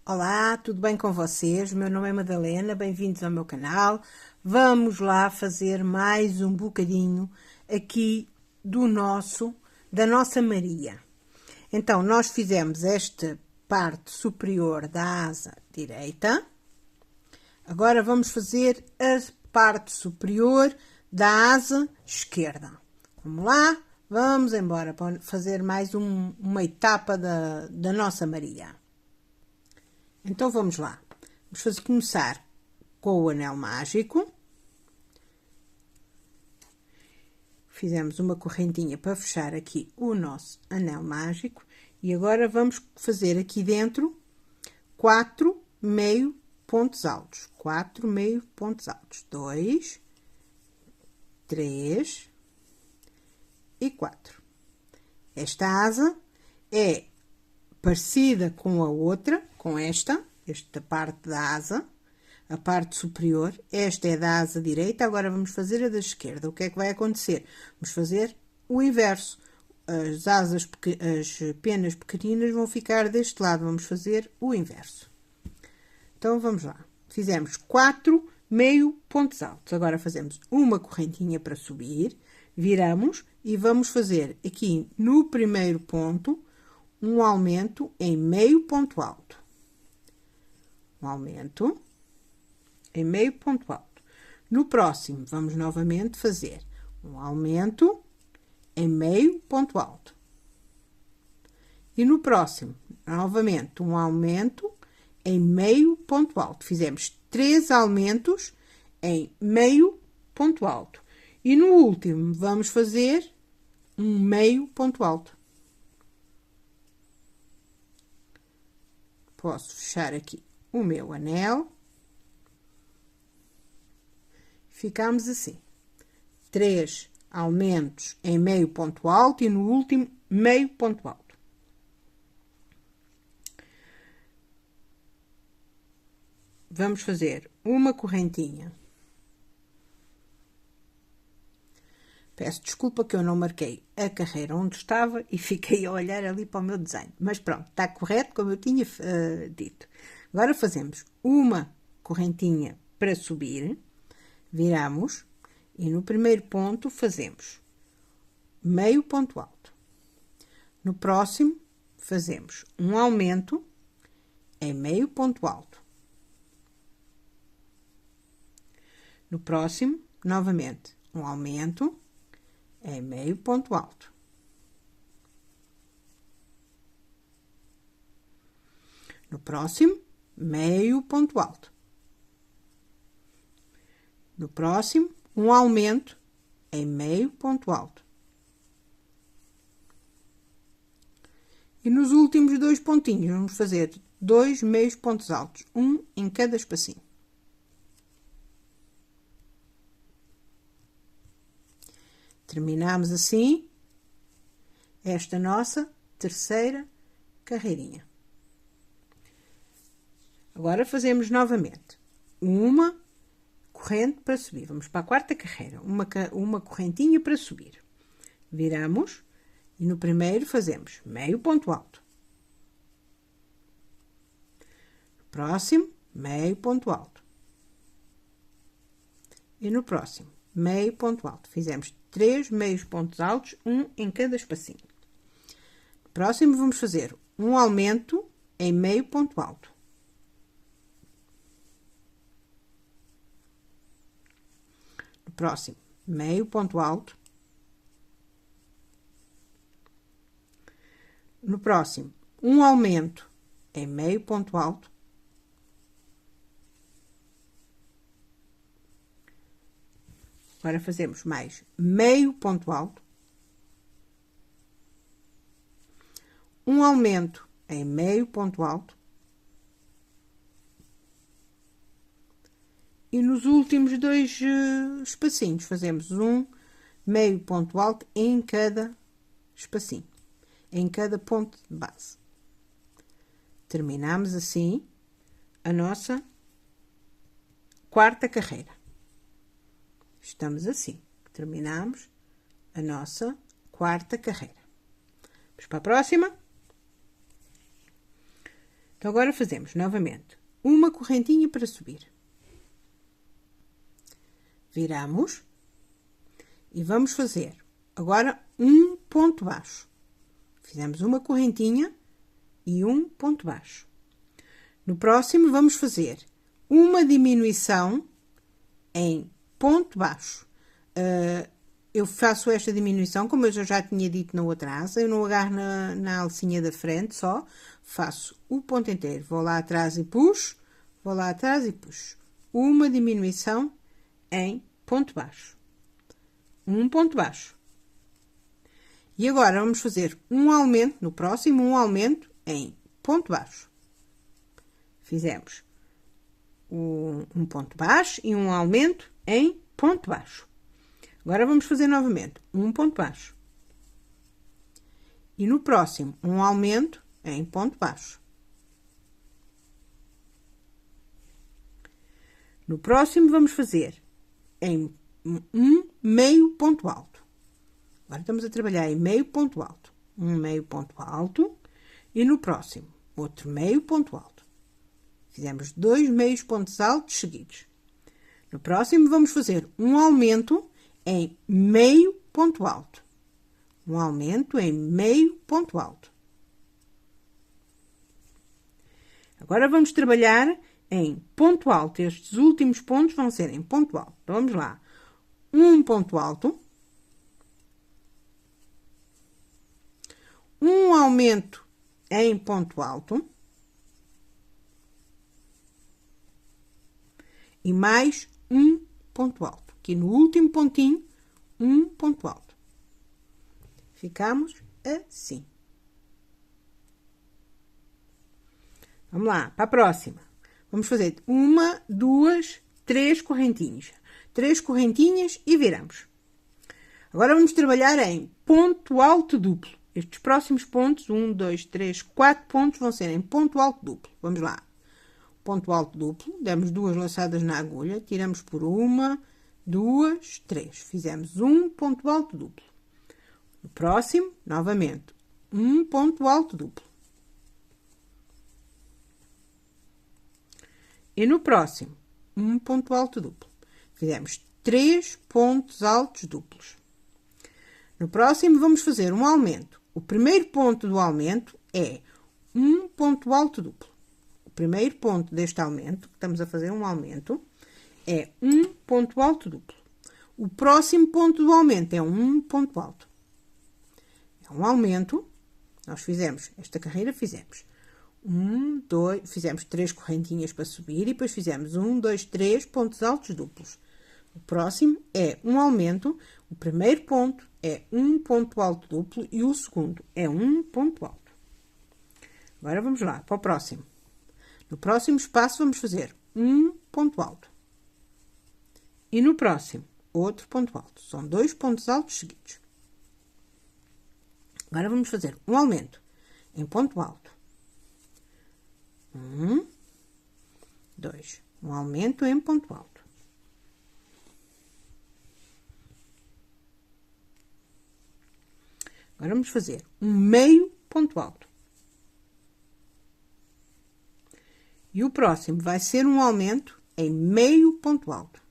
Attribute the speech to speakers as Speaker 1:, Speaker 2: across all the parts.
Speaker 1: Olá, tudo bem com vocês? O meu nome é Madalena, bem-vindos ao meu canal. Vamos lá fazer mais um bocadinho aqui da nossa Maria. Então, nós fizemos esta parte superior da asa direita. Agora vamos fazer a parte superior da asa esquerda. Vamos lá, vamos embora para fazer mais uma etapa da nossa Maria. Então, vamos lá. Vamos começar com o anel mágico. Fizemos uma correntinha para fechar aqui o nosso anel mágico. E agora vamos fazer aqui dentro 4 meio pontos altos. 4 meio pontos altos. 2, 3 e 4. Esta asa é parecida com a outra, com esta parte da asa, a parte superior. Esta é da asa direita, agora vamos fazer a da esquerda. O que é que vai acontecer? Vamos fazer o inverso. As penas pequeninas vão ficar deste lado, vamos fazer o inverso. Então, vamos lá. Fizemos 4 meio pontos altos. Agora fazemos uma correntinha para subir, viramos e vamos fazer aqui no primeiro ponto um aumento em meio ponto alto. Um aumento em meio ponto alto. No próximo, vamos novamente fazer um aumento em meio ponto alto. E no próximo, novamente, um aumento em meio ponto alto. Fizemos 3 aumentos em meio ponto alto. E no último, vamos fazer um meio ponto alto. Posso fechar aqui o meu anel. Ficamos assim. 3 aumentos em meio ponto alto e no último meio ponto alto. Vamos fazer uma correntinha. Peço desculpa que eu não marquei a carreira onde estava e fiquei a olhar ali para o meu desenho. Mas pronto, está correto como eu tinha dito. Agora fazemos uma correntinha para subir, viramos e no primeiro ponto fazemos meio ponto alto. No próximo, fazemos um aumento em meio ponto alto. No próximo, novamente, um aumento em meio ponto alto. No próximo, meio ponto alto. No próximo, um aumento em meio ponto alto. E nos últimos 2 pontinhos, vamos fazer 2 meios pontos altos, um em cada espacinho. Terminamos assim esta nossa terceira carreirinha. Agora fazemos novamente uma corrente para subir. Vamos para a quarta carreira, uma correntinha para subir. Viramos e no primeiro fazemos meio ponto alto. No próximo, meio ponto alto. E no próximo, meio ponto alto. Fizemos 3 meios pontos altos, um em cada espacinho. No próximo, vamos fazer um aumento em meio ponto alto. No próximo, meio ponto alto. No próximo, um aumento em meio ponto alto. Agora fazemos mais meio ponto alto, um aumento em meio ponto alto e nos últimos 2 espacinhos fazemos um meio ponto alto em cada espacinho, em cada ponto de base. Terminamos assim a nossa quarta carreira. Estamos assim, terminamos a nossa quarta carreira. Vamos para a próxima. Então, agora fazemos novamente uma correntinha para subir. Viramos e vamos fazer agora um ponto baixo. Fizemos uma correntinha e um ponto baixo. No próximo, vamos fazer uma diminuição em ponto baixo. Eu faço esta diminuição, como eu já tinha dito na outra asa, eu não agarro na alcinha da frente só, faço o ponto inteiro. Vou lá atrás e puxo, vou lá atrás e puxo. Uma diminuição em ponto baixo. Um ponto baixo. E agora vamos fazer um aumento, no próximo, um aumento em ponto baixo. Fizemos um ponto baixo e um aumento em ponto baixo. Agora vamos fazer novamente um ponto baixo. E no próximo, um aumento em ponto baixo. No próximo, vamos fazer em um meio ponto alto. Agora estamos a trabalhar em meio ponto alto. Um meio ponto alto. E no próximo, outro meio ponto alto. Fizemos 2 meios pontos altos seguidos. No próximo, vamos fazer um aumento em meio ponto alto. Um aumento em meio ponto alto. Agora vamos trabalhar em ponto alto. Estes últimos pontos vão ser em ponto alto. Então, vamos lá. Um ponto alto. Um aumento em ponto alto. E mais um ponto alto. Aqui no último pontinho, um ponto alto. Ficamos assim. Vamos lá, para a próxima. Vamos fazer 1, 2, 3 correntinhas. 3 correntinhas e viramos. Agora vamos trabalhar em ponto alto duplo. Estes próximos pontos, 1, 2, 3, 4 pontos, vão ser em ponto alto duplo. Vamos lá. Ponto alto duplo, demos 2 laçadas na agulha, tiramos por 1, 2, 3. Fizemos um ponto alto duplo. No próximo, novamente, um ponto alto duplo. E no próximo, um ponto alto duplo. Fizemos 3 pontos altos duplos. No próximo, vamos fazer um aumento. O primeiro ponto do aumento é um ponto alto duplo. O primeiro ponto deste aumento, que estamos a fazer um aumento, é um ponto alto duplo. O próximo ponto do aumento é um ponto alto. É um aumento. Nós fizemos, esta carreira fizemos 1, 2, fizemos 3 correntinhas para subir e depois fizemos 1, 2, 3 pontos altos duplos. O próximo é um aumento. O primeiro ponto é um ponto alto duplo e o segundo é um ponto alto. Agora vamos lá para o próximo. No próximo espaço vamos fazer um ponto alto. E no próximo, outro ponto alto. São 2 pontos altos seguidos. Agora vamos fazer um aumento em ponto alto. 1, 2. Um aumento em ponto alto. Agora vamos fazer um meio ponto alto. E o próximo vai ser um aumento em meio ponto alto.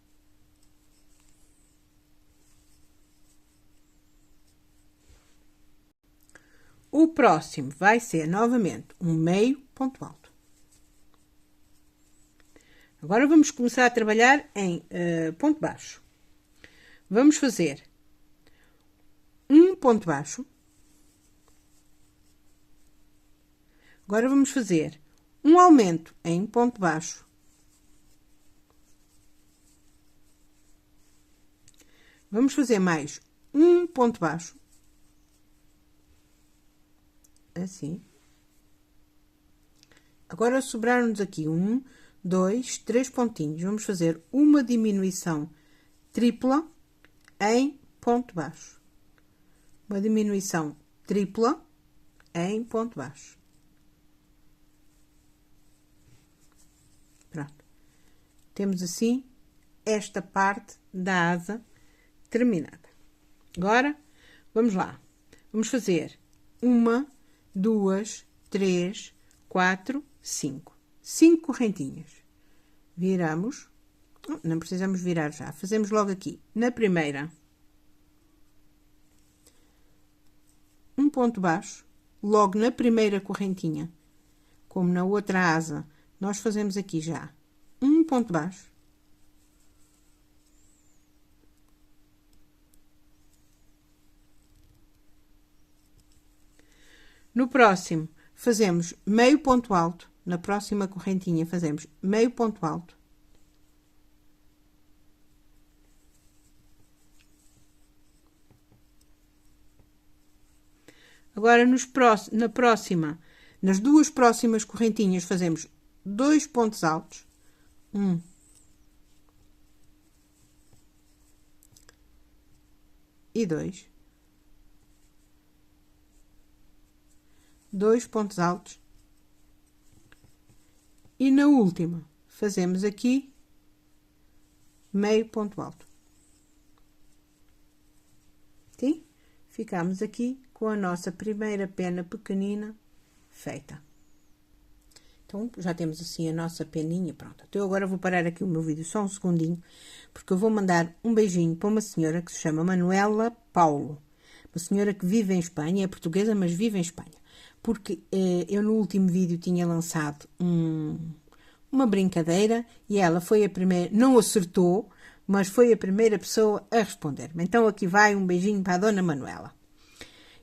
Speaker 1: O próximo vai ser novamente um meio ponto alto. Agora vamos começar a trabalhar em ponto baixo. Vamos fazer um ponto baixo. Agora vamos fazer um aumento em ponto baixo. Vamos fazer mais um ponto baixo. Assim. Agora sobraram-nos aqui 1, 2, 3 pontinhos. Vamos fazer uma diminuição tripla em ponto baixo. Uma diminuição tripla em ponto baixo. Pronto. Temos assim esta parte da asa terminada. Agora, vamos lá. Vamos fazer 1, 2, 3, 4, 5. 5 correntinhas. Viramos. Não precisamos virar já. Fazemos logo aqui. Na primeira, um ponto baixo. Logo na primeira correntinha, como na outra asa, nós fazemos aqui já um ponto baixo. No próximo, fazemos meio ponto alto. Na próxima correntinha, fazemos meio ponto alto. Agora, nas duas próximas correntinhas, fazemos 2 pontos altos. 1 e 2. 2 pontos altos. E na última, fazemos aqui meio ponto alto. Sim? Ficamos aqui com a nossa primeira pena pequenina feita. Então, já temos assim a nossa peninha pronta. Então, eu agora vou parar aqui o meu vídeo só um segundinho, porque eu vou mandar um beijinho para uma senhora que se chama Manuela Paulo. Uma senhora que vive em Espanha, é portuguesa, mas vive em Espanha. Porque eu no último vídeo tinha lançado uma brincadeira e ela foi a primeira, não acertou, mas foi a primeira pessoa a responder-me. Então, aqui vai um beijinho para a Dona Manuela.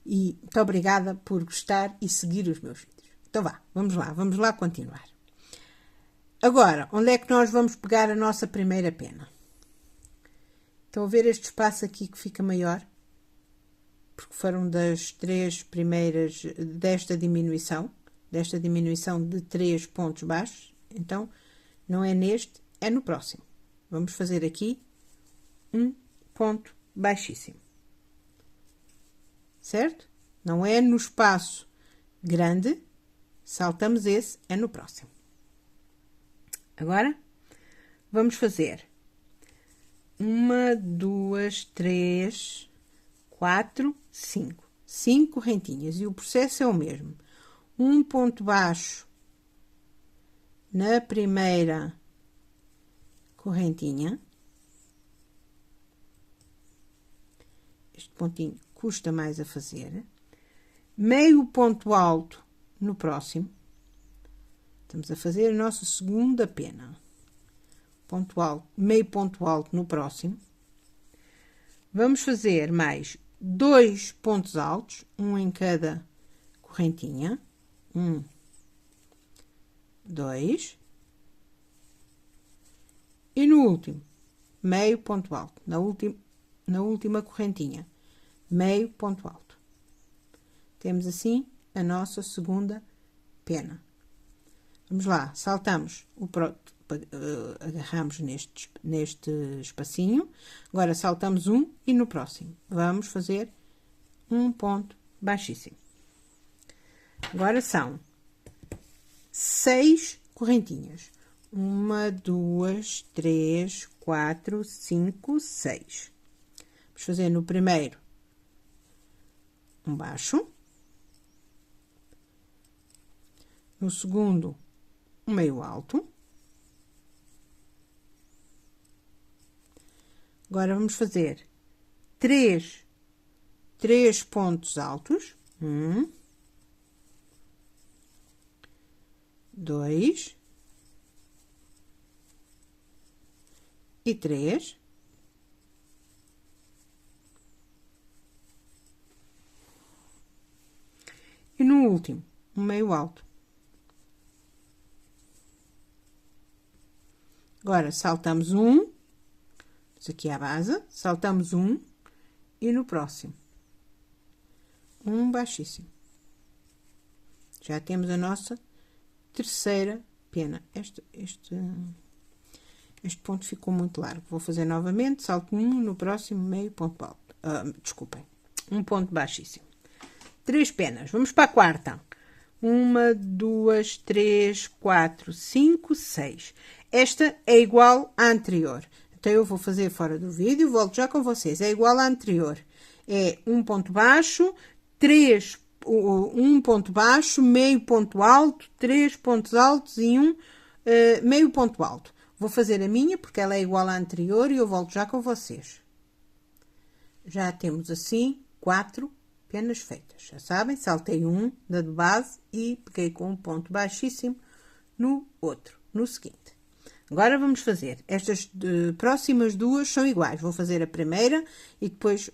Speaker 1: E muito obrigada por gostar e seguir os meus vídeos. Então, vamos lá continuar. Agora, onde é que nós vamos pegar a nossa primeira pena? Estão a ver este espaço aqui que fica maior? Porque foram das 3 primeiras desta diminuição de 3 pontos baixos. Então, não é neste, é no próximo. Vamos fazer aqui um ponto baixíssimo. Certo? Não é no espaço grande, saltamos esse, é no próximo. Agora, vamos fazer 1, 2, 3, 4, 5. 5 correntinhas e o processo é o mesmo. Um ponto baixo na primeira correntinha. Este pontinho custa mais a fazer. Meio ponto alto no próximo. Estamos a fazer a nossa segunda pena. Ponto alto, meio ponto alto no próximo. Vamos fazer mais 2 pontos altos, um em cada correntinha. 1, 2. E no último, meio ponto alto. Na última correntinha, meio ponto alto. Temos assim a nossa segunda pena. Vamos lá, saltamos agarramos neste espacinho. Agora saltamos um e no próximo vamos fazer um ponto baixíssimo. Agora são 6 correntinhas. 1, 2, 3, 4, 5, 6. Vamos fazer no primeiro um baixo. No segundo, um meio alto. Agora, vamos fazer 3 pontos altos. 1, 2 e 3. E no último, um meio alto. Agora, saltamos um, aqui é a base, saltamos um e no próximo, um baixíssimo. Já temos a nossa terceira pena. Este ponto ficou muito largo. Vou fazer novamente, salto um, no próximo, meio ponto alto. Desculpem, um ponto baixíssimo. 3 penas. Vamos para a quarta. 1, 2, 3, 4, 5, 6. Esta é igual à anterior. Então, eu vou fazer fora do vídeo, volto já com vocês. É igual à anterior. É um ponto baixo, 3 um ponto baixo, meio ponto alto, 3 pontos altos e meio ponto alto. Vou fazer a minha porque ela é igual à anterior e eu volto já com vocês. Já temos assim 4 penas feitas. Já sabem, saltei um da de base e peguei com um ponto baixíssimo no outro, no seguinte. Agora vamos fazer. Estas próximas duas são iguais. Vou fazer a primeira e depois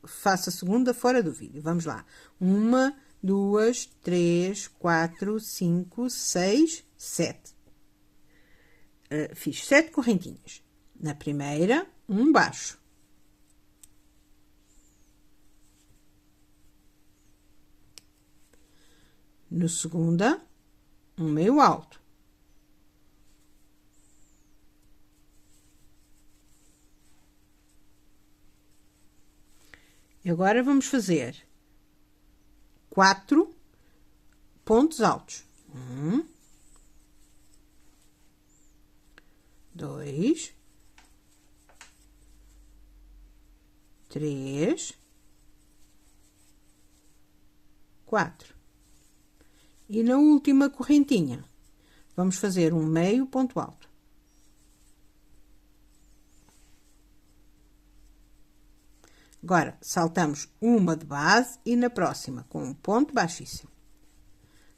Speaker 1: faço a segunda fora do vídeo. Vamos lá. 1, 2, 3, 4, 5, 6, 7. Fiz 7 correntinhas. Na primeira, um baixo. No segunda, um meio alto. E agora vamos fazer 4 pontos altos. 1, 2, 3, 4. E na última correntinha, vamos fazer um meio ponto alto. Agora, saltamos uma de base e na próxima, com um ponto baixíssimo.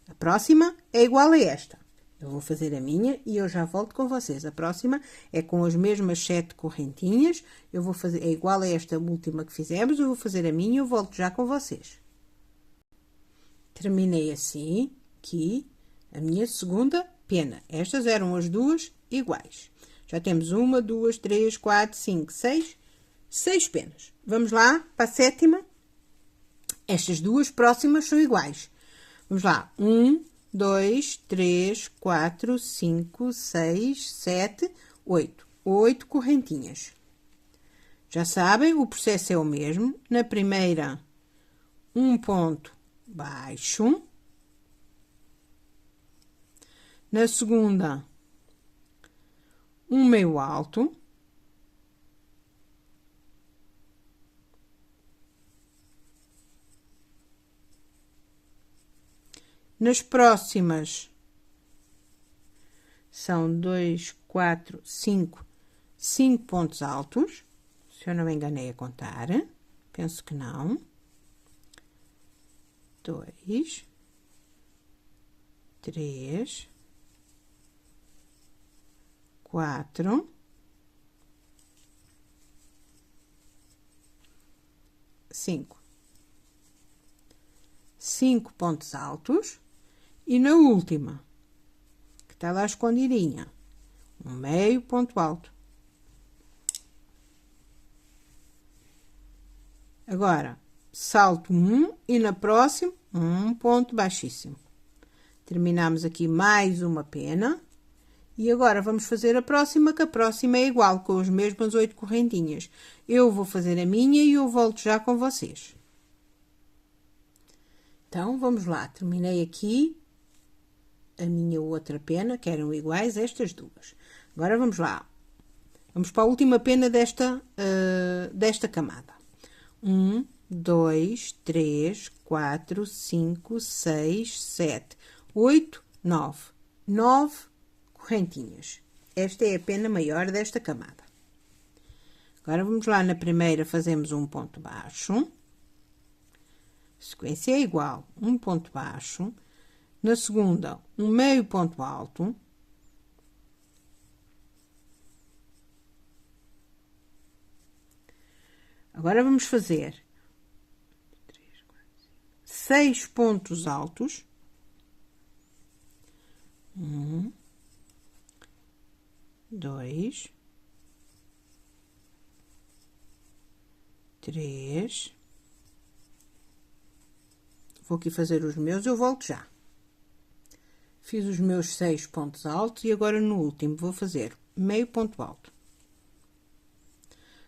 Speaker 1: A próxima é igual a esta. Eu vou fazer a minha e eu já volto com vocês. A próxima é com as mesmas 7 correntinhas. Eu vou fazer, é igual a esta última que fizemos. Eu vou fazer a minha e eu volto já com vocês. Terminei assim, aqui, a minha segunda pena. Estas eram as duas iguais. Já temos 1, 2, 3, 4, 5, 6 penas. Vamos lá para a sétima. Estas duas próximas são iguais. Vamos lá. 1, 2, 3, 4, 5, 6, 7, 8. 8 correntinhas. Já sabem, o processo é o mesmo. Na primeira, um ponto baixo. Na segunda, um meio alto. Nas próximas, são 2, 4, 5 pontos altos. Se eu não me enganei a contar, penso que não. 2, 3, 4, 5. 5 pontos altos. E na última, que está lá escondidinha, um meio ponto alto. Agora, salto um e na próxima, um ponto baixíssimo. Terminamos aqui mais uma pena. E agora vamos fazer a próxima, que a próxima é igual, com as mesmas 8 correntinhas. Eu vou fazer a minha e eu volto já com vocês. Então, vamos lá. Terminei aqui a minha outra pena, que eram iguais a estas duas. Agora, vamos lá. Vamos para a última pena desta camada. 1, 2, 3, 4, 5, 6, 7, 8, 9. 9 correntinhas. Esta é a pena maior desta camada. Agora, vamos lá na primeira, fazemos um ponto baixo. A sequência é igual, um ponto baixo. Na segunda, um meio ponto alto. Agora, vamos fazer 6 pontos altos. 1, 2, 3. Vou aqui fazer os meus, eu volto já. Fiz os meus 6 pontos altos e agora no último vou fazer meio ponto alto.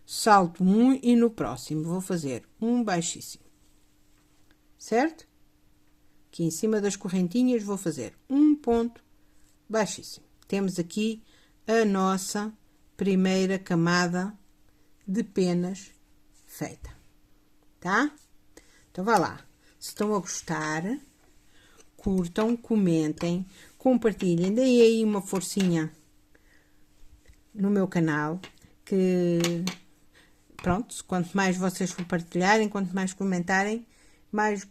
Speaker 1: Salto um e no próximo vou fazer um baixíssimo. Certo? Aqui em cima das correntinhas vou fazer um ponto baixíssimo. Temos aqui a nossa primeira camada de penas feita. Tá? Então, vá lá. Se estão a gostar, curtam, comentem, compartilhem, deem aí uma forcinha no meu canal, que pronto, quanto mais vocês compartilharem, quanto mais comentarem, mais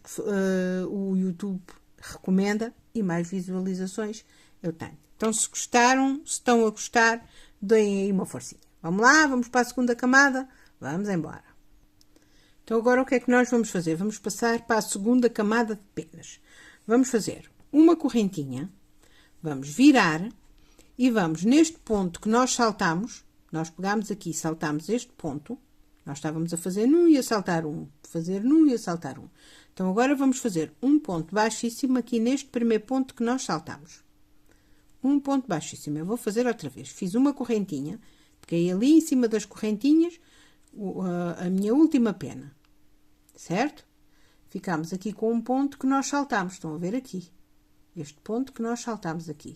Speaker 1: o YouTube recomenda e mais visualizações eu tenho. Então, se gostaram, se estão a gostar, deem aí uma forcinha. Vamos lá, vamos para a segunda camada, vamos embora. Então, agora o que é que nós vamos fazer? Vamos passar para a segunda camada de penas. Vamos fazer uma correntinha, vamos virar e vamos neste ponto que nós saltamos, nós pegamos aqui e saltamos este ponto, nós estávamos a fazer num e a saltar um, fazer num e a saltar um. Então, agora vamos fazer um ponto baixíssimo aqui neste primeiro ponto que nós saltamos. Um ponto baixíssimo. Eu vou fazer outra vez. Fiz uma correntinha, peguei ali em cima das correntinhas a minha última pena, certo? Ficamos aqui com um ponto que nós saltamos. Estão a ver aqui? Este ponto que nós saltamos aqui.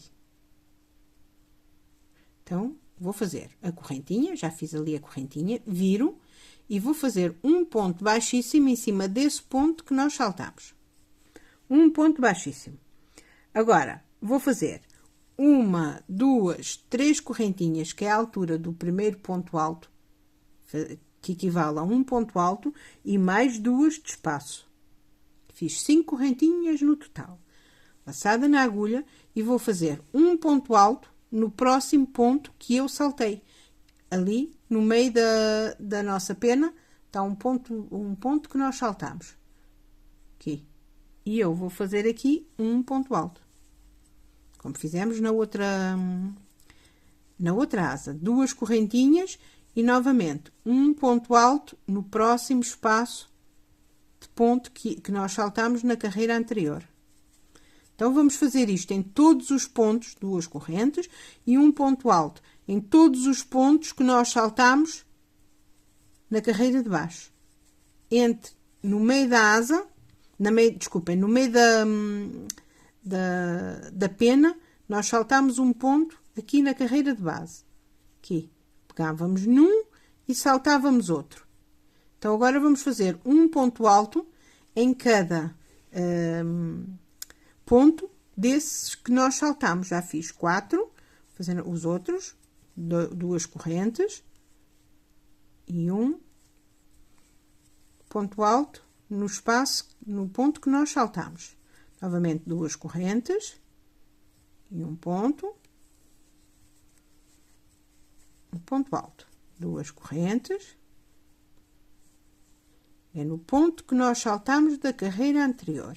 Speaker 1: Então, vou fazer a correntinha, já fiz ali a correntinha, viro e vou fazer um ponto baixíssimo em cima desse ponto que nós saltamos. Um ponto baixíssimo. Agora, vou fazer uma, duas, três correntinhas, que é a altura do primeiro ponto alto, que equivale a um ponto alto, e mais duas de espaço. Fiz 5 correntinhas no total. Passada na agulha e vou fazer um ponto alto no próximo ponto que eu saltei. Ali, no meio da nossa pena, está um ponto que nós saltamos. Aqui. E eu vou fazer aqui um ponto alto. Como fizemos na outra asa. 2 correntinhas e, novamente, um ponto alto no próximo espaço de ponto que nós saltamos na carreira anterior. Então, vamos fazer isto em todos os pontos, 2 correntes e um ponto alto, em todos os pontos que nós saltamos na carreira de baixo. No meio da asa, desculpem, no meio da pena, nós saltamos um ponto aqui na carreira de base. Aqui, pegávamos num e saltávamos outro. Então, agora vamos fazer um ponto alto em cada ponto desses que nós saltamos. Já fiz 4, fazendo os outros, 2 correntes e um ponto alto no espaço, no ponto que nós saltamos. Novamente, 2 correntes e um ponto alto. 2 correntes. É no ponto que nós saltamos da carreira anterior.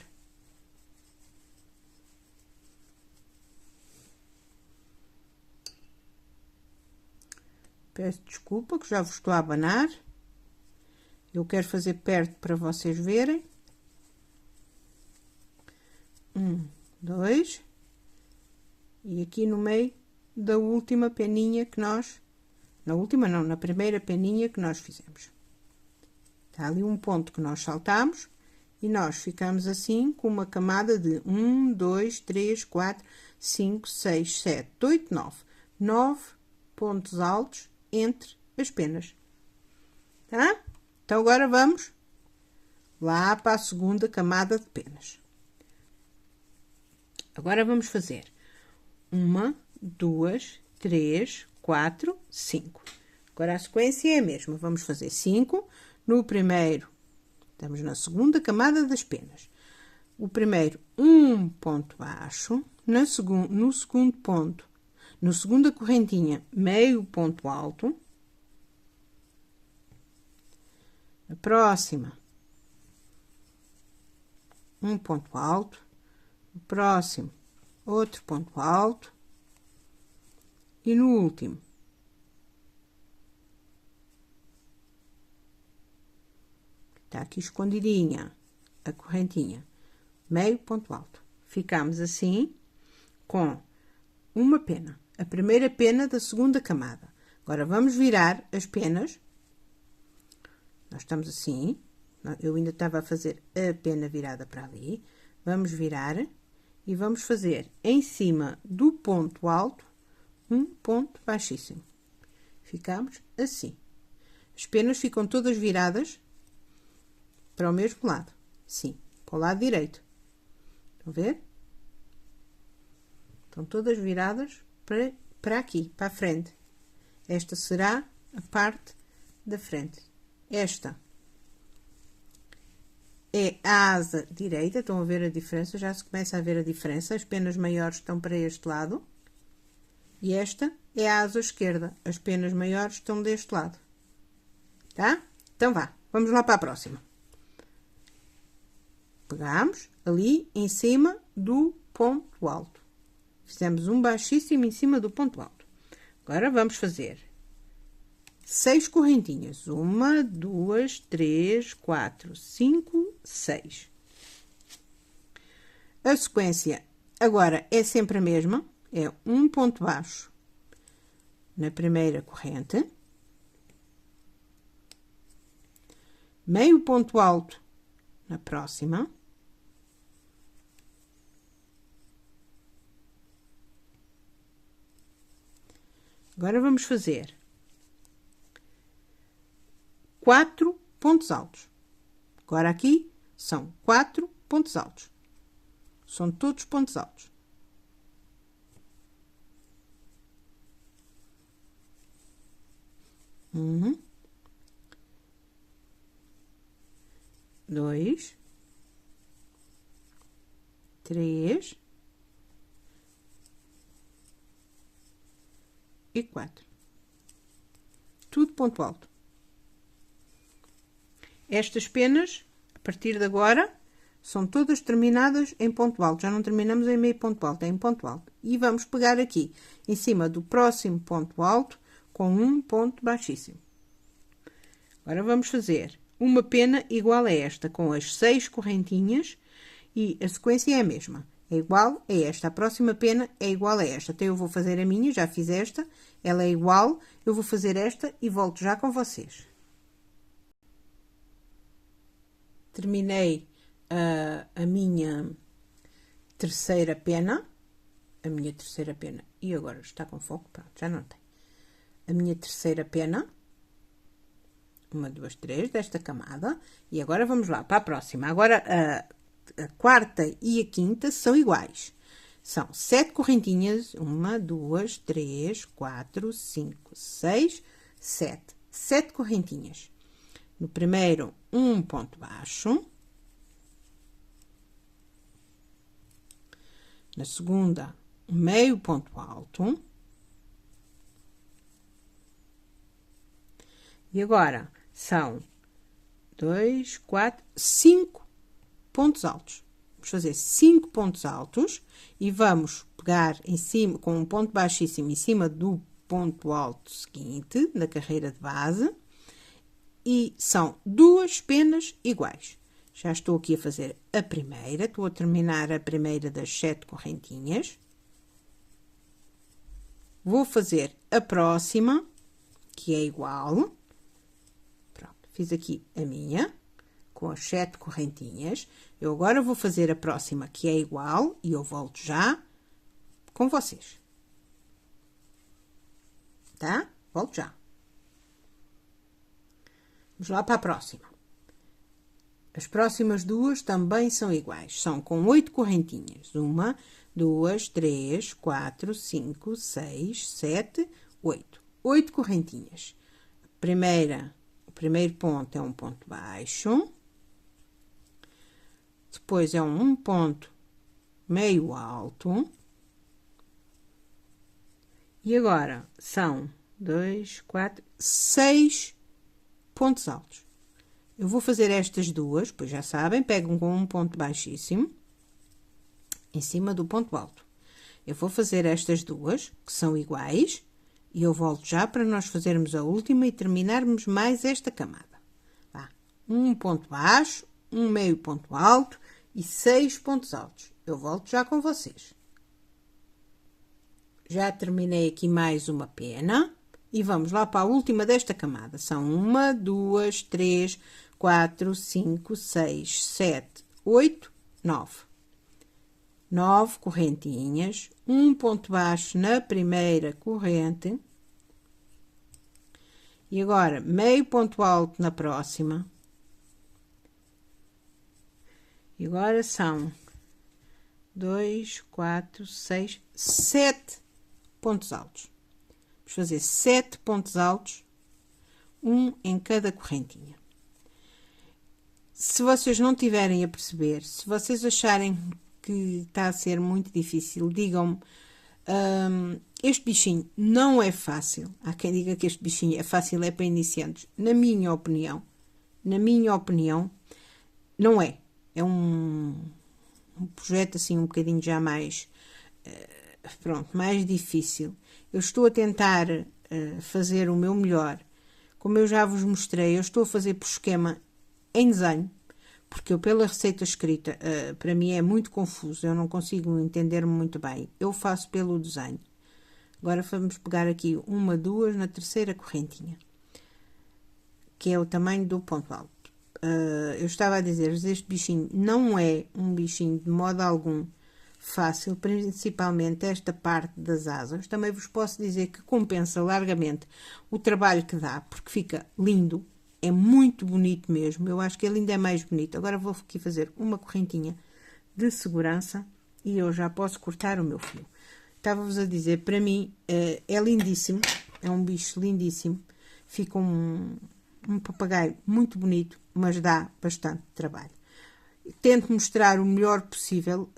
Speaker 1: Peço desculpa que já vos estou a abanar. Eu quero fazer perto para vocês verem. 1, 2. E aqui no meio da última peninha que nós... Na última não, na primeira peninha que nós fizemos. Está ali um ponto que nós saltamos e nós ficamos assim com uma camada de 1, 2, 3, 4, 5, 6, 7, 8, 9. 9 pontos altos entre as penas. Tá? Então, agora vamos lá para a segunda camada de penas. Agora vamos fazer 1, 2, 3, 4, 5. Agora a sequência é a mesma. Vamos fazer 5 no primeiro. Estamos na segunda camada das penas. O primeiro, um ponto baixo. No segundo ponto, na segunda correntinha, meio ponto alto. Na próxima, um ponto alto. No próximo, outro ponto alto. E no último, está aqui escondidinha a correntinha, meio ponto alto. Ficamos assim com uma pena, a primeira pena da segunda camada. Agora vamos virar as penas. Nós estamos assim, eu ainda estava a fazer a pena virada para ali. Vamos virar e vamos fazer em cima do ponto alto um ponto baixíssimo. Ficamos assim. As penas ficam todas viradas para o mesmo lado. Sim. para o lado direito. Estão a ver? Estão todas viradas para aqui, para a frente. Esta será a parte da frente. Esta é a asa direita. Estão a ver a diferença? Já se começa a ver a diferença. As penas maiores estão para este lado. E esta é a asa esquerda. As penas maiores estão deste lado. Tá? Então vá. Vamos lá para a próxima. Pegamos ali em cima do ponto alto. Fizemos um baixíssimo em cima do ponto alto. Agora vamos fazer 6 correntinhas. 1, 2, 3, 4, 5, 6. A sequência agora é sempre a mesma. É um ponto baixo na primeira corrente. Meio ponto alto na próxima. Agora vamos fazer 4 pontos altos. Agora aqui são 4 pontos altos. São todos pontos altos. Um, 2, 3 e 4. Tudo ponto alto. Estas penas, a partir de agora, são todas terminadas em ponto alto. Já não terminamos em meio ponto alto, é em ponto alto. E vamos pegar aqui, em cima do próximo ponto alto, com um ponto baixíssimo. Agora vamos fazer uma pena igual a esta, com as 6 correntinhas, e a sequência é a mesma. É igual a esta. A próxima pena é igual a esta. Então, eu vou fazer a minha, já fiz esta, ela é igual, eu vou fazer esta e volto já com vocês. Terminei a minha terceira pena. E agora está com foco, pronto, já não tem. A minha terceira pena. 1, 2, 3 desta camada. E agora vamos lá para a próxima. Agora, a quarta e a quinta são iguais. São 7 correntinhas. 1, 2, 3, 4, 5, 6, 7. 7 correntinhas. No primeiro, um ponto baixo. Na segunda, meio ponto alto. E agora, são 2, 4, 5 pontos altos. Vamos fazer 5 pontos altos e vamos pegar em cima, com um ponto baixíssimo em cima do ponto alto seguinte, da carreira de base, e são 2 penas iguais. Já estou aqui a fazer a primeira, estou a terminar a primeira das 7 correntinhas. Vou fazer a próxima, que é igual. Fiz aqui a minha, com as 7 correntinhas. Eu agora vou fazer a próxima, que é igual, e eu volto já com vocês. Tá? Volto já. Vamos lá para a próxima. As próximas duas também são iguais. São com 8 correntinhas. 1, 2, 3, 4, 5, 6, 7, 8. 8 correntinhas. O primeiro ponto é um ponto baixo. Depois é um ponto meio alto. E agora são 2, 4, 6 pontos altos. Eu vou fazer estas duas, pois já sabem, pegam com um ponto baixíssimo em cima do ponto alto. Eu vou fazer estas duas, que são iguais, e eu volto já para nós fazermos a última e terminarmos mais esta camada. Vá. Um ponto baixo, um meio ponto alto e 6 pontos altos. Eu volto já com vocês. Já terminei aqui mais uma pena. E vamos lá para a última desta camada. São 1, 2, 3, 4, 5, 6, 7, 8, 9. 9 correntinhas, um ponto baixo na primeira corrente. E agora, meio ponto alto na próxima. E agora são 2, 4, 6, 7 pontos altos. Vamos fazer 7 pontos altos, um em cada correntinha. Se vocês não tiverem a perceber, se vocês acharem que está a ser muito difícil, digam-me, este bichinho não é fácil. Há quem diga que este bichinho é fácil, é para iniciantes. Na minha opinião, não é. É um projeto assim um bocadinho já mais, pronto, mais difícil. Eu estou a tentar fazer o meu melhor. Como eu já vos mostrei, eu estou a fazer por esquema em desenho, porque eu pela receita escrita, para mim é muito confuso, eu não consigo entender-me muito bem. Eu faço pelo desenho. Agora vamos pegar aqui uma, duas na terceira correntinha, que é o tamanho do ponto alto. Eu estava a dizer-vos, este bichinho não é um bichinho de modo algum fácil, principalmente esta parte das asas. Também vos posso dizer que compensa largamente o trabalho que dá, porque fica lindo, é muito bonito mesmo. Eu acho que ele ainda é mais bonito. Agora vou aqui fazer uma correntinha de segurança e eu já posso cortar o meu fio. Estava-vos a dizer, para mim é lindíssimo, é um bicho lindíssimo, fica um papagaio muito bonito, mas dá bastante trabalho. Tento mostrar o melhor possível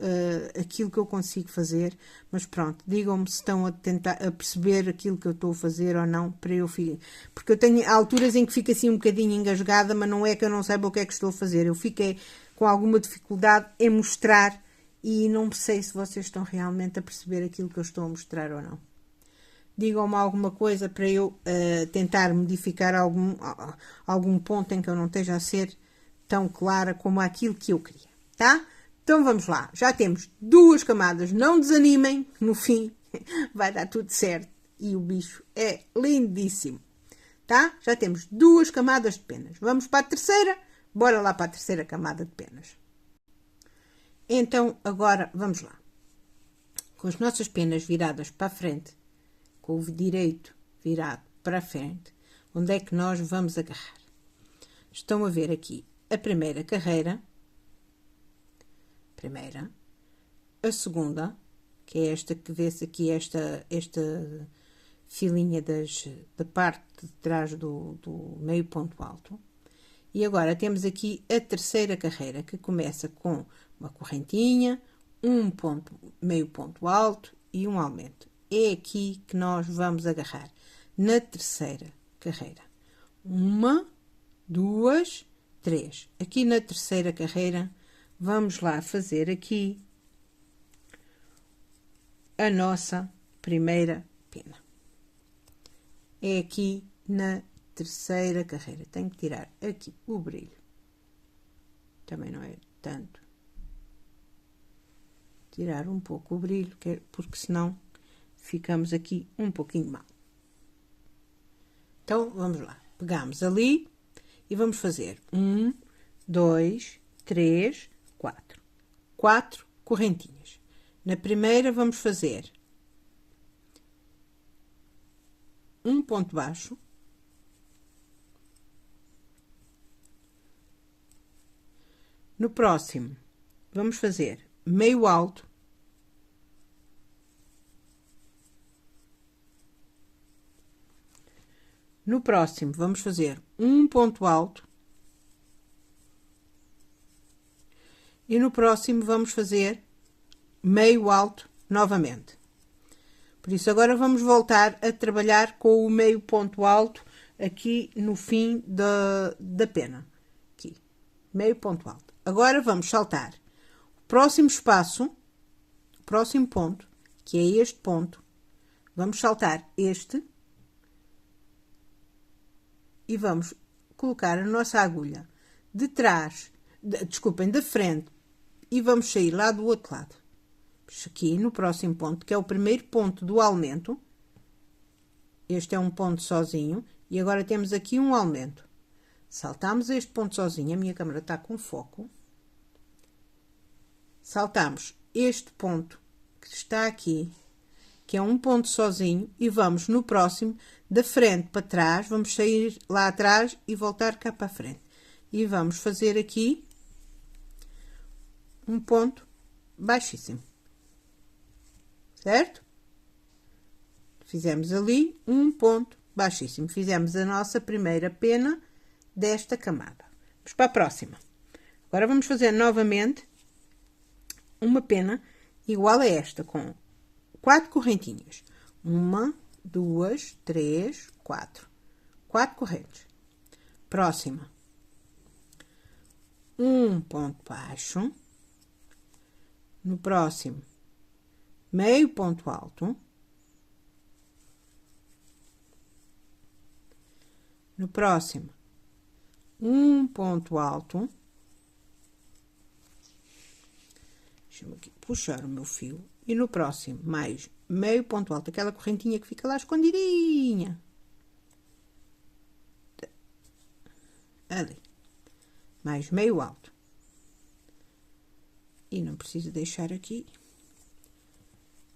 Speaker 1: aquilo que eu consigo fazer, mas pronto, digam-me se estão a tentar a perceber aquilo que eu estou a fazer ou não, para eu ficar. Porque eu tenho alturas em que fico assim um bocadinho engasgada, mas não é que eu não saiba o que é que estou a fazer. Eu fiquei com alguma dificuldade em mostrar e não sei se vocês estão realmente a perceber aquilo que eu estou a mostrar ou não. Digam-me alguma coisa para eu tentar modificar algum ponto em que eu não esteja a ser tão clara como aquilo que eu queria, tá? Então vamos lá, já temos 2 camadas, não desanimem, no fim vai dar tudo certo e o bicho é lindíssimo, tá? Já temos 2 camadas de penas, vamos para a terceira, bora lá para a terceira camada de penas. Então agora vamos lá, com as nossas penas viradas para a frente, com o direito virado para a frente, onde é que nós vamos agarrar? Estão a ver aqui a primeira carreira, a segunda, que é esta que vê-se aqui, esta filinha da parte de trás do meio ponto alto. E agora temos aqui a terceira carreira, que começa com uma correntinha, meio ponto alto e um aumento. É aqui que nós vamos agarrar, na terceira carreira. 1, 2, 3. Aqui na terceira carreira, vamos lá fazer aqui a nossa primeira pena. É aqui na terceira carreira. Tenho que tirar aqui o brilho. Também não é tanto. Tirar um pouco o brilho, porque senão ficamos aqui um pouquinho mal. Então, vamos lá. Pegamos ali e vamos fazer 1, 2, 3, 4. 4 correntinhas. Na primeira vamos fazer um ponto baixo. No próximo, vamos fazer meio alto. No próximo, vamos fazer um ponto alto. E no próximo, vamos fazer meio alto novamente. Por isso, agora vamos voltar a trabalhar com o meio ponto alto aqui no fim da pena. Aqui, meio ponto alto. Agora, vamos saltar o próximo espaço, o próximo ponto, que é este ponto. Vamos saltar este. E vamos colocar a nossa agulha de trás, desculpem, da frente, e vamos sair lá do outro lado. Aqui no próximo ponto, que é o primeiro ponto do aumento. Este é um ponto sozinho, e agora temos aqui um aumento. Saltamos este ponto sozinho, a minha câmera está com foco. Saltamos este ponto que está aqui, que é um ponto sozinho, e vamos no próximo, da frente para trás, vamos sair lá atrás e voltar cá para a frente. E vamos fazer aqui um ponto baixíssimo, certo? Fizemos ali um ponto baixíssimo, fizemos a nossa primeira pena desta camada. Vamos para a próxima. Agora vamos fazer novamente uma pena igual a esta, com 4 correntinhas. 1, 2, 3, 4. 4 correntes. Próxima. Um ponto baixo. No próximo, meio ponto alto. No próximo, um ponto alto. Deixa-me aqui puxar o meu fio. E no próximo, mais meio ponto alto, aquela correntinha que fica lá escondidinha. Ali. Mais meio alto. E não preciso deixar aqui.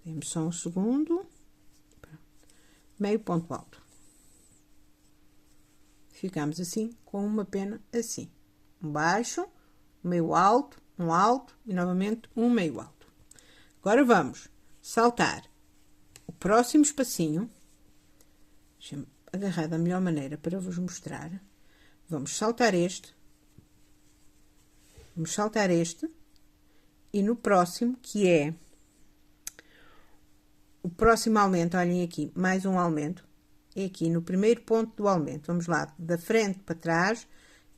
Speaker 1: Dê-me só um segundo. Meio ponto alto. Ficamos assim, com uma pena assim. Um baixo, um meio alto, um alto e novamente um meio alto. Agora vamos saltar o próximo espacinho. Deixa-me agarrar da melhor maneira para vos mostrar. Vamos saltar este. Vamos saltar este. E no próximo, que é o próximo aumento, olhem aqui, mais um aumento. É aqui no primeiro ponto do aumento. Vamos lá da frente para trás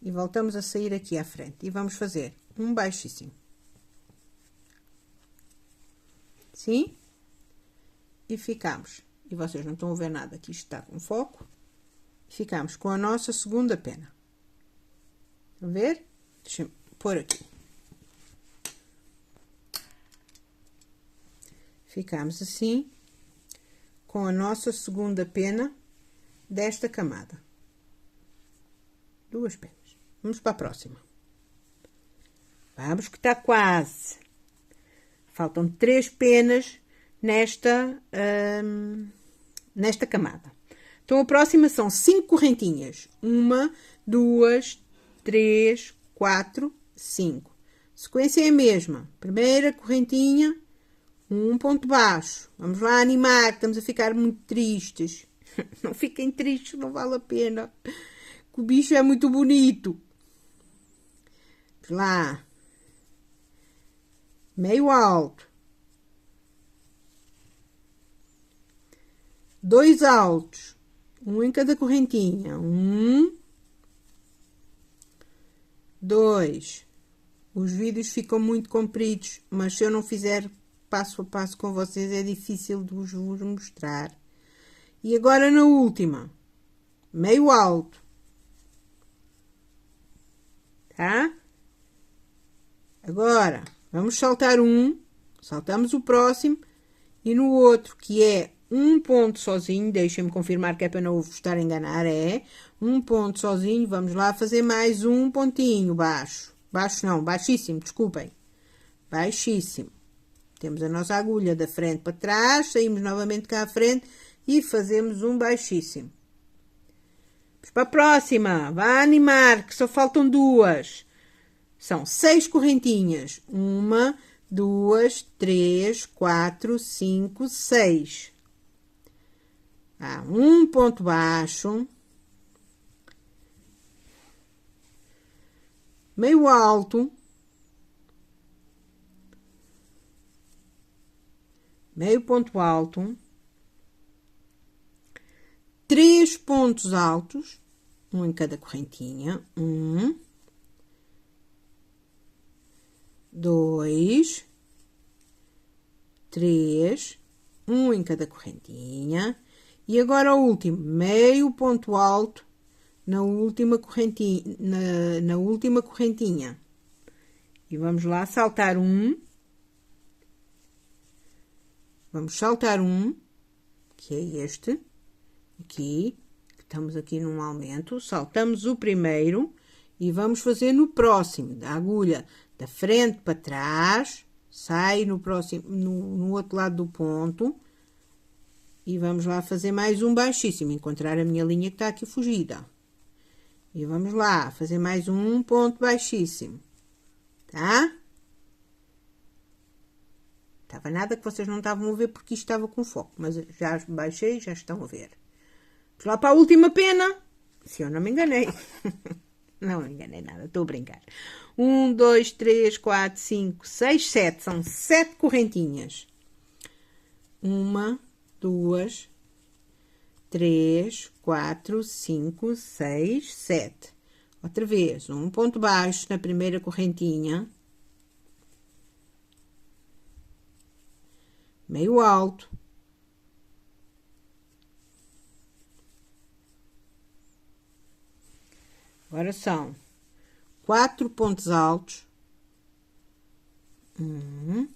Speaker 1: e voltamos a sair aqui à frente. E vamos fazer um baixíssimo. Sim? E ficamos. E vocês não estão a ver nada, aqui está com foco. Ficamos com a nossa segunda pena. Estão a ver? Deixa-me pôr aqui. Ficamos assim, com a nossa segunda pena desta camada. 2 penas. Vamos para a próxima. Vamos que está quase. Faltam 3 penas nesta camada. Então, a próxima são 5 correntinhas. 1, 2, 3, 4, 5. A sequência é a mesma. Primeira correntinha, um ponto baixo. Vamos lá animar, estamos a ficar muito tristes. Não fiquem tristes, não vale a pena. O bicho é muito bonito. Vamos lá. Meio alto. 2 altos. Um em cada correntinha. 1, 2. Os vídeos ficam muito compridos, mas se eu não fizer passo a passo com vocês, é difícil de vos mostrar. E agora na última, meio alto, tá? Agora, vamos saltar um, saltamos o próximo, e no outro, que é um ponto sozinho, deixem-me confirmar que é para não vos estar a enganar, é um ponto sozinho, vamos lá fazer mais um pontinho baixo. Baixo não, baixíssimo, desculpem. Baixíssimo. Temos a nossa agulha da frente para trás, saímos novamente cá à frente e fazemos um baixíssimo. Vamos para a próxima, vá animar, que só faltam 2. São 6 correntinhas. 1, 2, 3, 4, 5, 6. Um ponto baixo. Meio alto. Meio ponto alto, 3 pontos altos, um em cada correntinha, 1, 2, 3, um em cada correntinha, e agora o último, meio ponto alto na última correntinha, na última correntinha, e vamos lá saltar um. Vamos saltar um, que é este, aqui, estamos aqui num aumento, saltamos o primeiro e vamos fazer no próximo, da agulha da frente para trás, sai no próximo, no outro lado do ponto, e vamos lá fazer mais um baixíssimo, encontrar a minha linha que está aqui fugida. E vamos lá, fazer mais um ponto baixíssimo, tá? Estava nada que vocês não estavam a ver porque isto estava com foco. Mas já baixei, já estão a ver. Vamos lá para a última pena. Se eu não me enganei. Não me enganei nada, estou a brincar. 1, 2, 3, 4, 5, 6, 7. São 7 correntinhas. 1, 2, 3, 4, 5, 6, 7. Outra vez, um ponto baixo na primeira correntinha. Meio alto. Agora são 4 pontos altos. 1,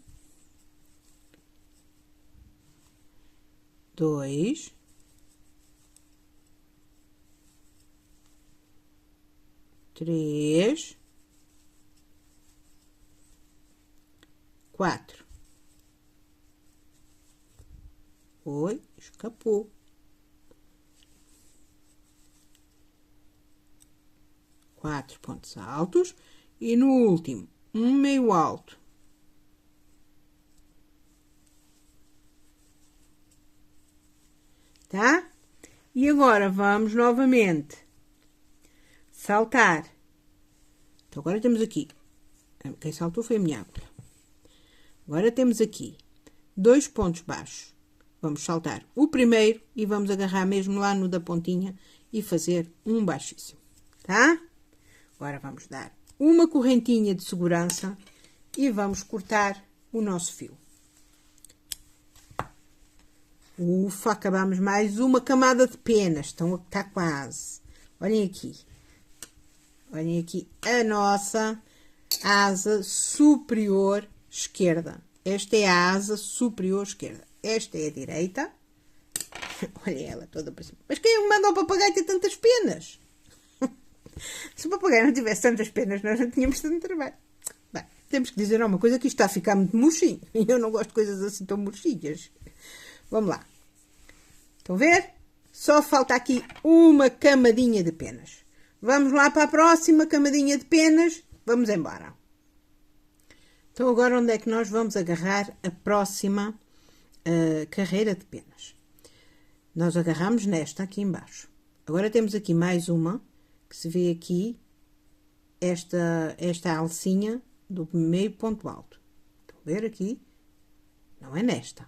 Speaker 1: 2, 3, 4. Oi, escapou. 4 pontos altos e no último, um meio alto. Tá? E agora vamos novamente saltar. Então, agora temos aqui. Quem saltou foi a minha agulha. Agora temos aqui 2 pontos baixos. Vamos saltar o primeiro e vamos agarrar mesmo lá no da pontinha e fazer um baixíssimo. Tá? Agora vamos dar uma correntinha de segurança e vamos cortar o nosso fio. Ufa, acabamos mais uma camada de penas. Está quase. Olhem aqui. Olhem aqui a nossa asa superior esquerda. Esta é a asa superior esquerda. Esta é a direita. Olha ela toda para cima. Mas quem manda o papagaio ter tantas penas? Se o papagaio não tivesse tantas penas, nós não tínhamos tanto trabalho. Bem, temos que dizer uma coisa, que isto está a ficar muito murchinho. E eu não gosto de coisas assim tão murchinhas. Vamos lá. Estão a ver? Só falta aqui uma camadinha de penas. Vamos lá para a próxima camadinha de penas. Vamos embora. Então, agora onde é que nós vamos agarrar a próxima carreira de penas? Nós agarramos nesta aqui embaixo. Agora temos aqui mais uma, que se vê aqui, esta alcinha do meio ponto alto. Estão a ver aqui? Não é nesta.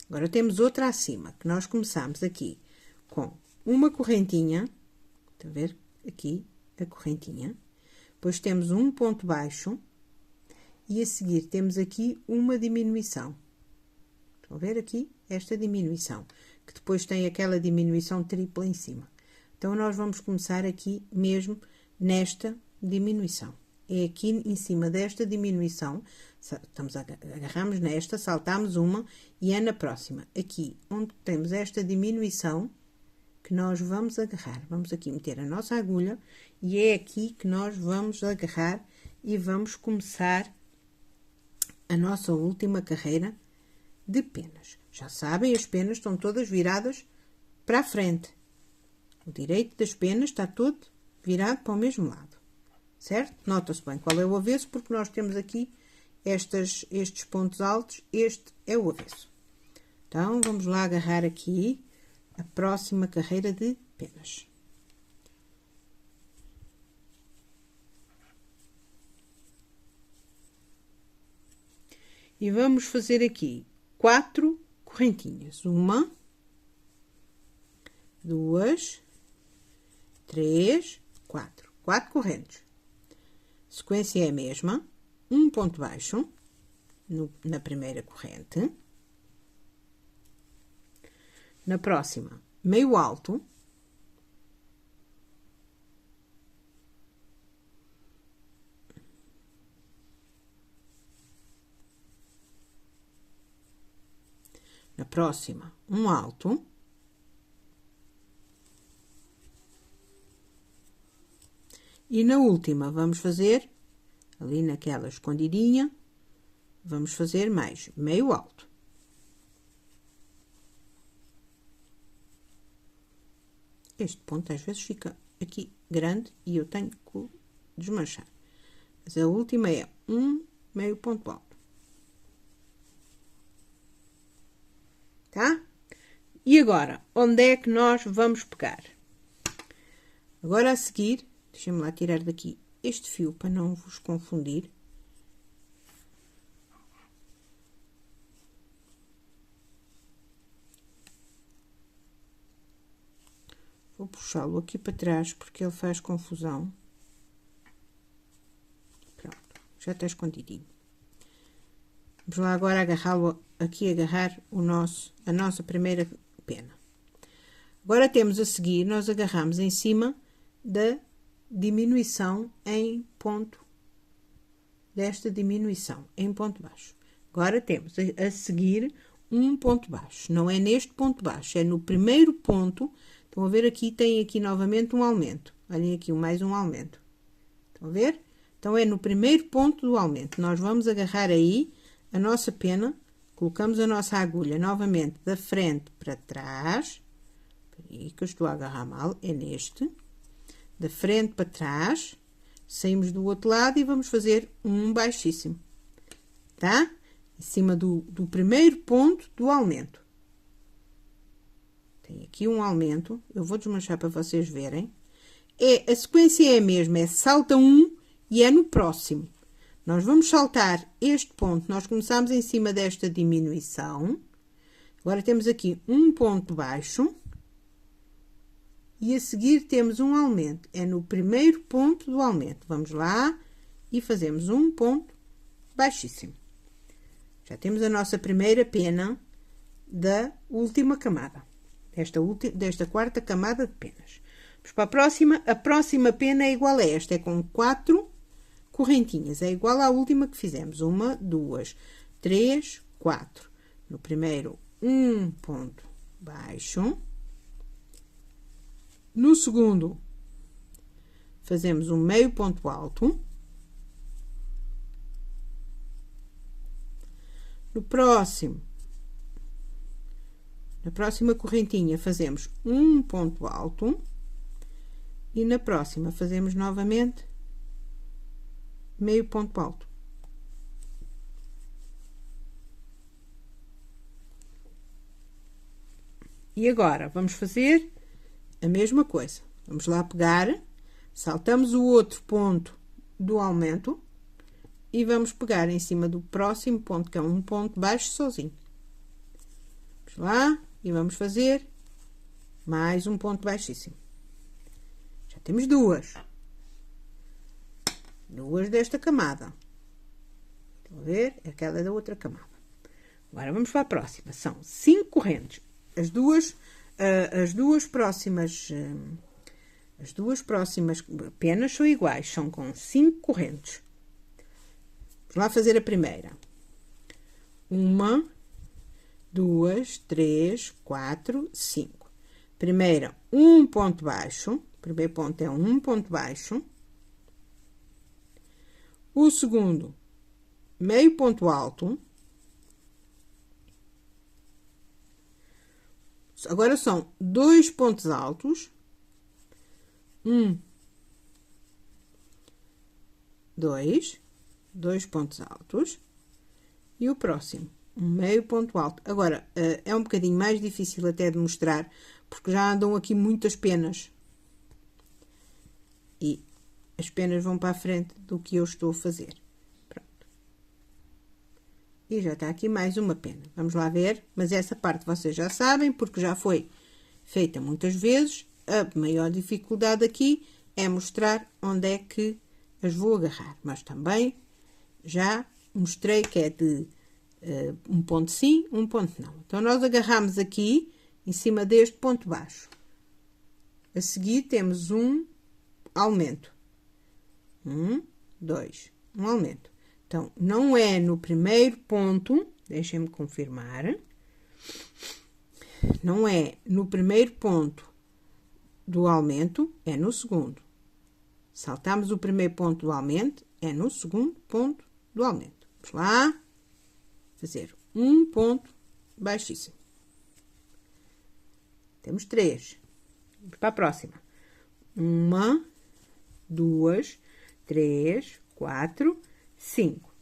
Speaker 1: Agora temos outra acima, que nós começamos aqui com uma correntinha. Estão a ver? Aqui, a correntinha. Depois temos um ponto baixo. E a seguir temos aqui uma diminuição. Estão a ver aqui? Esta diminuição. Que depois tem aquela diminuição tripla em cima. Então, nós vamos começar aqui mesmo nesta diminuição. É aqui em cima desta diminuição, agarramos nesta, saltamos uma e é na próxima. Aqui, onde temos esta diminuição, que nós vamos agarrar. Vamos aqui meter a nossa agulha e é aqui que nós vamos agarrar e vamos começar a nossa última carreira de penas. Já sabem, as penas estão todas viradas para a frente. O direito das penas está todo virado para o mesmo lado. Certo? Nota-se bem qual é o avesso, porque nós temos aqui estes pontos altos. Este é o avesso. Então, vamos lá agarrar aqui a próxima carreira de penas. E vamos fazer aqui 4 correntinhas. 1, 2, 3, 4. 4 correntes. A sequência é a mesma. Um ponto baixo na primeira corrente. Na próxima, meio alto. Na próxima, um alto. E na última, vamos fazer, ali naquela escondidinha, vamos fazer mais meio alto. Este ponto às vezes fica aqui grande e eu tenho que desmanchar. Mas a última é um meio ponto alto. E agora, onde é que nós vamos pegar? Agora a seguir, deixem-me lá tirar daqui este fio para não vos confundir. Vou puxá-lo aqui para trás porque ele faz confusão. Pronto, já está escondidinho. Vamos lá agora agarrá-lo aqui, agarrar a nossa primeira pena. Agora temos a seguir, nós agarramos em cima da diminuição em ponto, desta diminuição em ponto baixo. Agora temos a seguir um ponto baixo, não é neste ponto baixo, é no primeiro ponto. Estão a ver aqui, tem aqui novamente um aumento. Olhem aqui, mais um aumento. Estão a ver? Então, é no primeiro ponto do aumento. Nós vamos agarrar aí a nossa pena, colocamos a nossa agulha novamente da frente para trás. Espera aí que eu estou a agarrar mal, é neste. Da frente para trás, saímos do outro lado e vamos fazer um baixíssimo. Tá? Em cima do primeiro ponto do aumento. Tem aqui um aumento, eu vou desmanchar para vocês verem. A sequência é a mesma, é salta um e é no próximo. Nós vamos saltar este ponto, nós começamos em cima desta diminuição. Agora temos aqui um ponto baixo. E a seguir temos um aumento, é no primeiro ponto do aumento. Vamos lá e fazemos um ponto baixíssimo. Já temos a nossa primeira pena da última camada. Desta quarta camada de penas. Vamos para a próxima pena é igual a esta, é com 4 correntinhas, é igual à última que fizemos. 1, 2, 3, 4. No primeiro, um ponto baixo. No segundo, fazemos um meio ponto alto. No próximo, na próxima correntinha, fazemos um ponto alto. E na próxima, fazemos novamente meio ponto alto. E agora, vamos fazer a mesma coisa. Vamos lá pegar, saltamos o outro ponto do aumento e vamos pegar em cima do próximo ponto, que é um ponto baixo sozinho. Vamos lá e vamos fazer mais um ponto baixíssimo. Já temos duas desta camada. Estão a ver? É aquela da outra camada. Agora vamos para a próxima. São 5 correntes. As duas próximas penas são iguais, são com 5 correntes. Vamos lá fazer a primeira. 1, 2, 3, 4, 5. Primeira, um ponto baixo. O primeiro ponto é um ponto baixo. O segundo, meio ponto alto. Agora são 2 pontos altos. 2 pontos altos. E o próximo, um meio ponto alto. Agora, é um bocadinho mais difícil até de mostrar, porque já andam aqui muitas penas. E as penas vão para a frente do que eu estou a fazer. Pronto. E já está aqui mais uma pena. Vamos lá ver, mas essa parte vocês já sabem, porque já foi feita muitas vezes. A maior dificuldade aqui é mostrar onde é que as vou agarrar. Mas também já mostrei que é de um ponto sim, um ponto não. Então, nós agarramos aqui em cima deste ponto baixo. A seguir, temos um aumento. 1, 2, um aumento. Então, não é no primeiro ponto, deixem-me confirmar. Não é no primeiro ponto do aumento, é no segundo. Saltamos o primeiro ponto do aumento, é no segundo ponto do aumento. Vamos lá fazer um ponto baixíssimo. Temos 3. Vamos para a próxima. 1, 2, 3, 4, 5.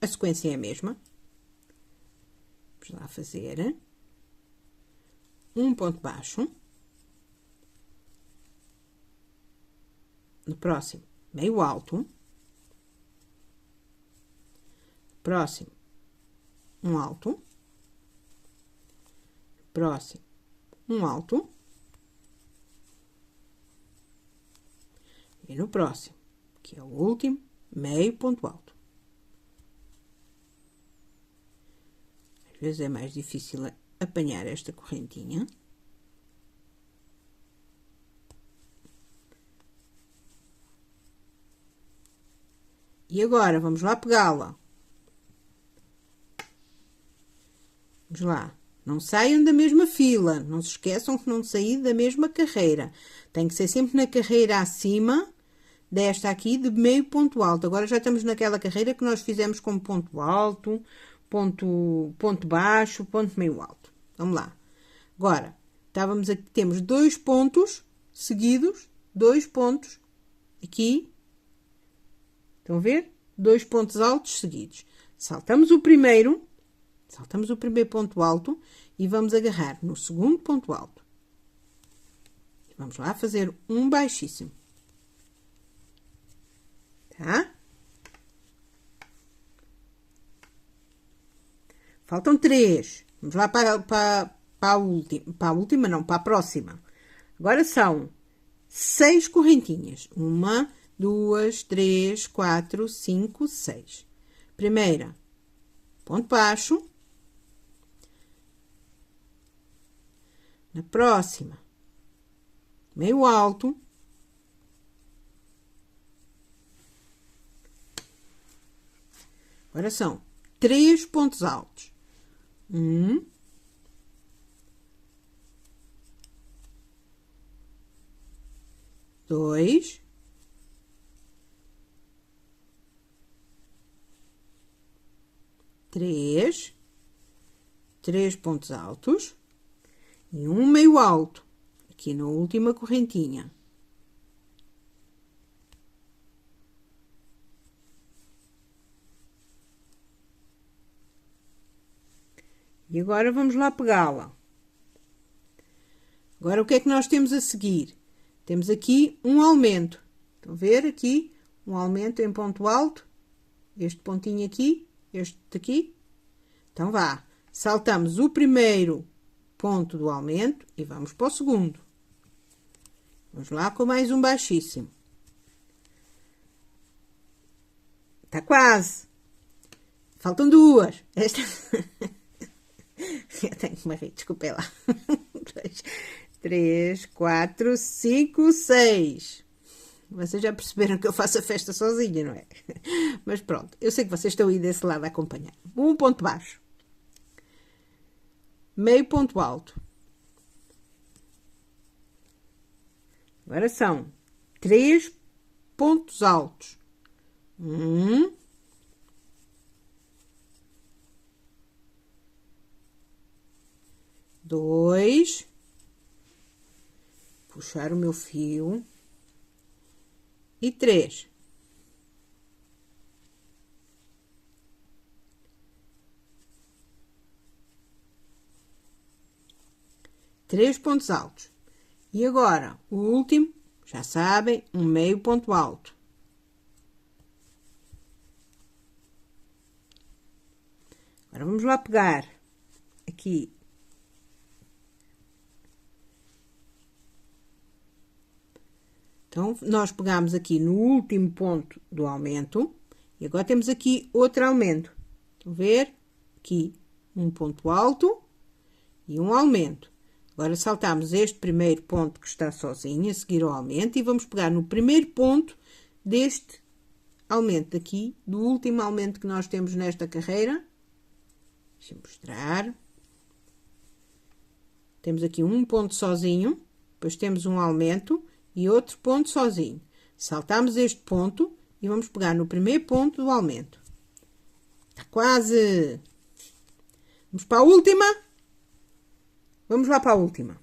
Speaker 1: A sequência é a mesma. Vamos lá fazer um ponto baixo. No próximo, meio alto. Próximo, um alto. Próximo, um alto. E no próximo, que é o último, meio ponto alto. Às vezes é mais difícil apanhar esta correntinha. E agora, vamos lá pegá-la. Vamos lá. Não saiam da mesma fila. Não se esqueçam que não sair da mesma carreira. Tem que ser sempre na carreira acima desta aqui de meio ponto alto. Agora já estamos naquela carreira que nós fizemos com ponto alto, ponto baixo, ponto meio alto. Vamos lá. Agora, estávamos aqui, temos 2 pontos seguidos, 2 pontos aqui. Estão a ver? 2 pontos altos seguidos. Saltamos o primeiro ponto alto e vamos agarrar no segundo ponto alto. Vamos lá fazer um baixíssimo. Tá? Faltam 3. Vamos lá para a última. Para a última, não, para a próxima. Agora são 6 correntinhas. 1, 2, 3, 4, 5, 6. Primeira, ponto baixo. Na próxima, meio alto. Agora são 3 pontos altos. 1, 2, 3, 3 pontos altos e um meio alto aqui na última correntinha. E agora vamos lá pegá-la. Agora o que é que nós temos a seguir? Temos aqui um aumento. Estão a ver aqui? Um aumento em ponto alto. Este pontinho aqui, este aqui. Então vá. Saltamos o primeiro ponto do aumento e vamos para o segundo. Vamos lá com mais um baixíssimo. Está quase. Faltam 2. Esta... Eu tenho que me rir, desculpem lá. 2, 3, 4, 5, 6. Vocês já perceberam que eu faço a festa sozinha, não é? Mas pronto, eu sei que vocês estão aí desse lado a acompanhar. Um ponto baixo. Meio ponto alto. Agora são 3 pontos altos. 1, 2, puxar o meu fio, e 3. Três pontos altos. E agora, o último, já sabem, um meio ponto alto. Agora, vamos lá pegar aqui. Então, nós pegamos aqui no último ponto do aumento. E agora temos aqui outro aumento. Estão a ver? Aqui, um ponto alto e um aumento. Agora, saltamos este primeiro ponto que está sozinho, a seguir ao aumento, e vamos pegar no primeiro ponto deste aumento aqui, do último aumento que nós temos nesta carreira. Deixa-me mostrar. Temos aqui um ponto sozinho, depois temos um aumento e outro ponto sozinho. Saltamos este ponto e vamos pegar no primeiro ponto do aumento. Está quase! Vamos para a última. Vamos lá para a última.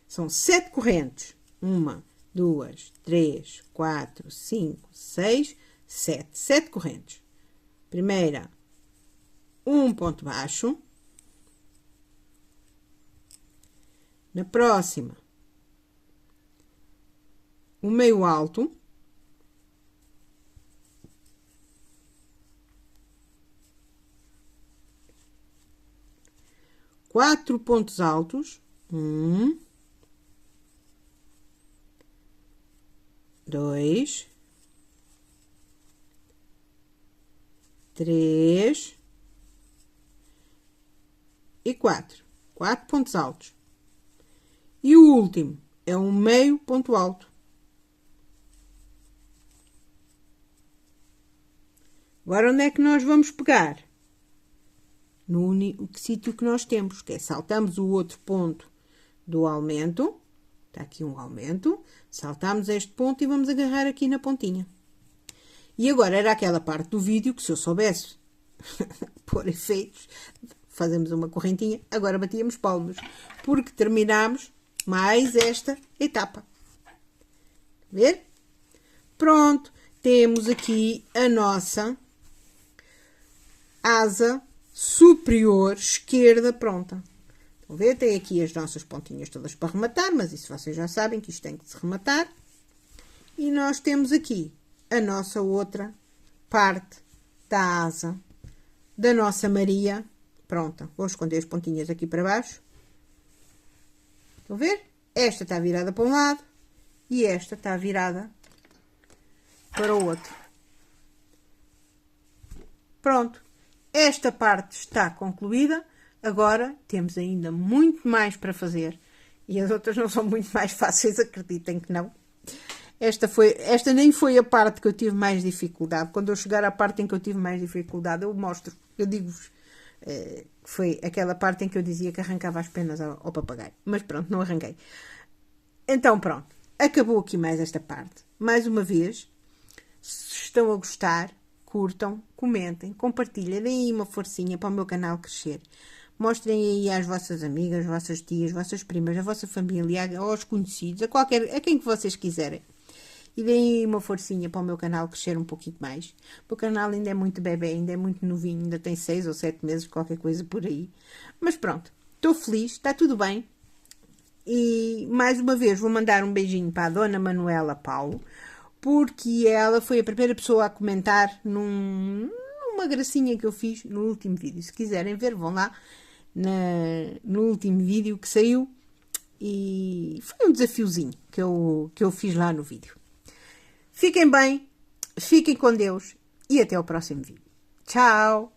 Speaker 1: São 7 correntes. 1, 2, 3, 4, 5, 6, 7. 7 correntes. Primeira, um ponto baixo. Na próxima, um meio alto. Quatro pontos altos. 1, 2, 3 e 4. 4 pontos altos. E o último é um meio ponto alto. Agora, onde é que nós vamos pegar? No único sítio que nós temos, que é saltamos o outro ponto do aumento. Está aqui um aumento. Saltamos este ponto e vamos agarrar aqui na pontinha. E agora era aquela parte do vídeo que, se eu soubesse pôr efeitos, fazemos uma correntinha, agora batíamos palmas, porque terminamos mais esta etapa. Ver? Pronto, temos aqui a nossa asa superior esquerda pronta. Estão a ver? Tem aqui as nossas pontinhas todas para rematar, mas isso vocês já sabem que isto tem que se rematar. E nós temos aqui a nossa outra parte da asa da nossa Maria pronta. Vou esconder as pontinhas aqui para baixo. Estão a ver? Esta está virada para um lado e esta está virada para o outro. Pronto. Esta parte está concluída. Agora temos ainda muito mais para fazer. E as outras não são muito mais fáceis, acreditem que não. Esta nem foi a parte que eu tive mais dificuldade. Quando eu chegar à parte em que eu tive mais dificuldade, eu mostro. Eu digo-vos. Foi aquela parte em que eu dizia que arrancava as penas ao papagaio. Mas pronto, não arranquei. Então pronto. Acabou aqui mais esta parte. Mais uma vez, se estão a gostar, curtam, comentem, compartilhem, deem aí uma forcinha para o meu canal crescer. Mostrem aí às vossas amigas, às vossas tias, vossas primas, à vossa família, aos conhecidos, a quem que vocês quiserem. E deem aí uma forcinha para o meu canal crescer um pouquinho mais. O meu canal ainda é muito bebê, ainda é muito novinho, ainda tem 6 ou 7 meses, qualquer coisa por aí. Mas pronto, estou feliz, está tudo bem. E mais uma vez vou mandar um beijinho para a Dona Manuela Paulo, porque ela foi a primeira pessoa a comentar numa gracinha que eu fiz no último vídeo. Se quiserem ver, vão lá no último vídeo que saiu. E foi um desafiozinho que eu fiz lá no vídeo. Fiquem bem, fiquem com Deus e até o próximo vídeo. Tchau!